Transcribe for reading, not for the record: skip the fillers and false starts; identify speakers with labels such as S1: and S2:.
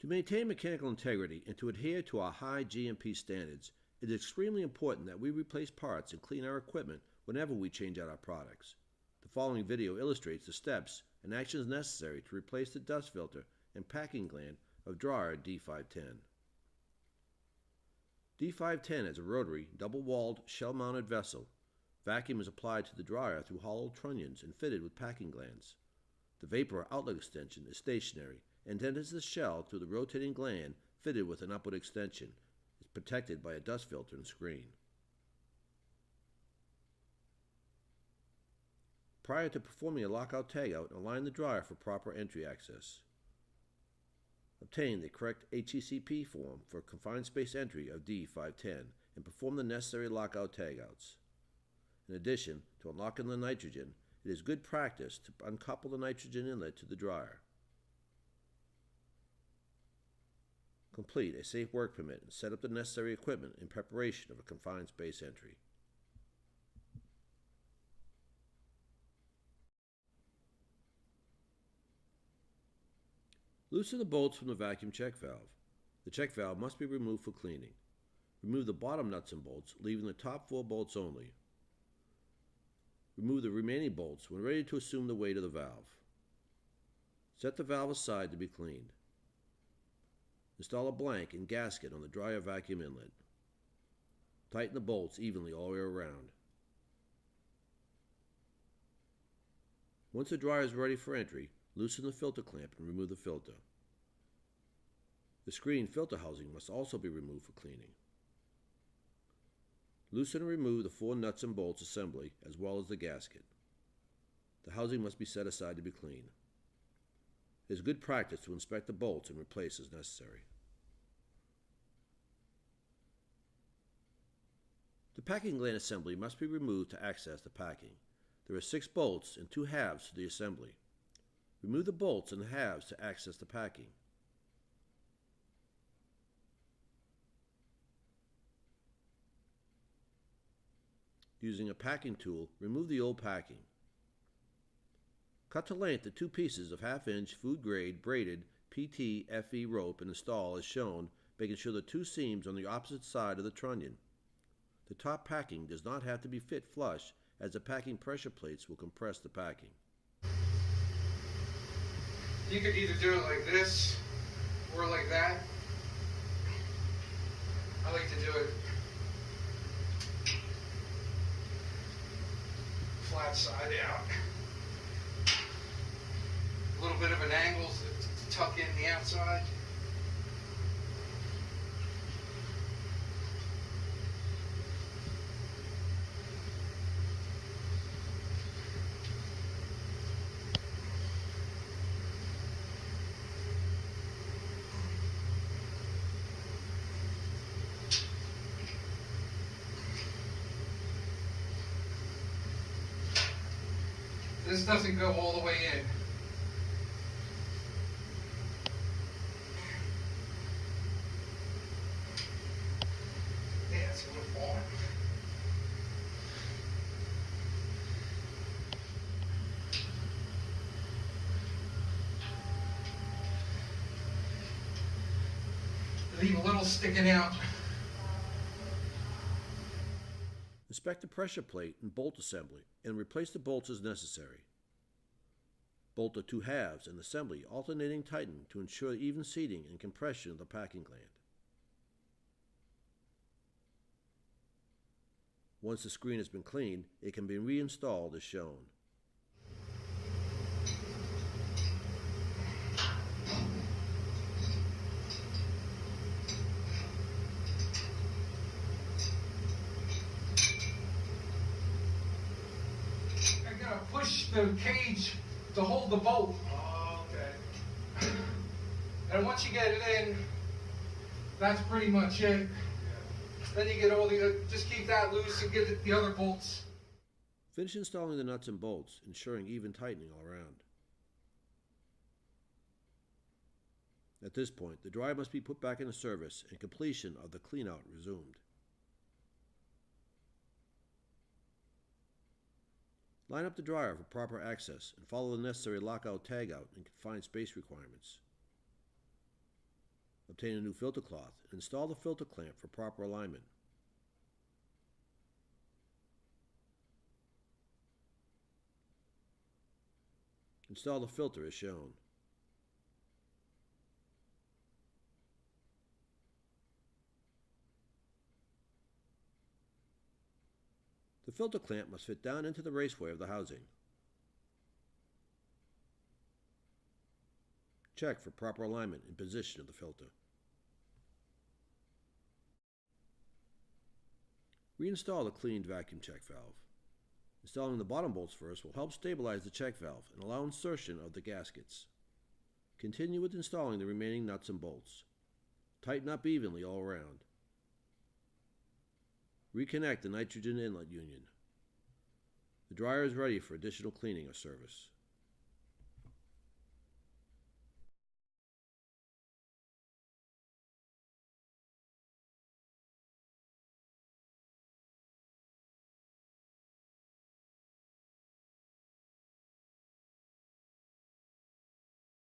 S1: To maintain mechanical integrity and to adhere to our high GMP standards, it is extremely important that we replace parts and clean our equipment whenever we change out our products. The following video illustrates the steps and actions necessary to replace the dust filter and packing gland of dryer D510. D510 is a rotary, double-walled, shell-mounted vessel. Vacuum is applied to the dryer through hollow trunnions and fitted with packing glands. The vapor outlet extension is stationary and enters the shell through the rotating gland fitted with an upward extension. It is protected by a dust filter and screen. Prior to performing a lockout tagout, align the dryer for proper entry access. Obtain the correct HECP form for confined space entry of D510 and perform the necessary lockout tagouts. In addition to unlocking the nitrogen, it is good practice to uncouple the nitrogen inlet to the dryer. Complete a safe work permit and set up the necessary equipment in preparation of a confined space entry. Loosen the bolts from the vacuum check valve. The check valve must be removed for cleaning. Remove the bottom nuts and bolts, leaving the top 4 bolts only. Remove the remaining bolts when ready to assume the weight of the valve. Set the valve aside to be cleaned. Install a blank and gasket on the dryer vacuum inlet. Tighten the bolts evenly all the way around. Once the dryer is ready for entry, loosen the filter clamp and remove the filter. The screen filter housing must also be removed for cleaning. Loosen and remove the 4 nuts and bolts assembly as well as the gasket. The housing must be set aside to be cleaned. It is good practice to inspect the bolts and replace as necessary. The packing gland assembly must be removed to access the packing. There are 6 bolts and 2 halves to the assembly. Remove the bolts and the halves to access the packing. Using a packing tool, remove the old packing. Cut to length the 2 pieces of 1/2 inch food grade braided PT FE rope and install as shown, making sure the 2 seams on the opposite side of the trunnion. The top packing does not have to be fit flush as the packing pressure plates will compress the packing.
S2: You could either do it like this or like that. I like to do it flat side out. A little bit of an angle to tuck in the outside. This doesn't go all the way in. Yeah, it's a little far. Leave a little sticking out.
S1: Inspect the pressure plate and bolt assembly and replace the bolts as necessary. Bolt the 2 halves and assembly alternating tighten to ensure even seating and compression of the packing gland. Once the screen has been cleaned, it can be reinstalled as shown.
S2: Push the cage to hold the bolt. Oh, okay. And once you get it in, that's pretty much it. Yeah. Then you get all the, just keep that loose and get the other bolts.
S1: Finish installing the nuts and bolts, ensuring even tightening all around. At this point, the dryer must be put back into service and completion of the cleanout resumed. Line up the dryer for proper access and follow the necessary lockout tagout and confined space requirements. Obtain a new filter cloth and install the filter clamp for proper alignment. Install the filter as shown. The filter clamp must fit down into the raceway of the housing. Check for proper alignment and position of the filter. Reinstall the cleaned vacuum check valve. Installing the bottom bolts first will help stabilize the check valve and allow insertion of the gaskets. Continue with installing the remaining nuts and bolts. Tighten up evenly all around. Reconnect the nitrogen inlet union. The dryer is ready for additional cleaning or service.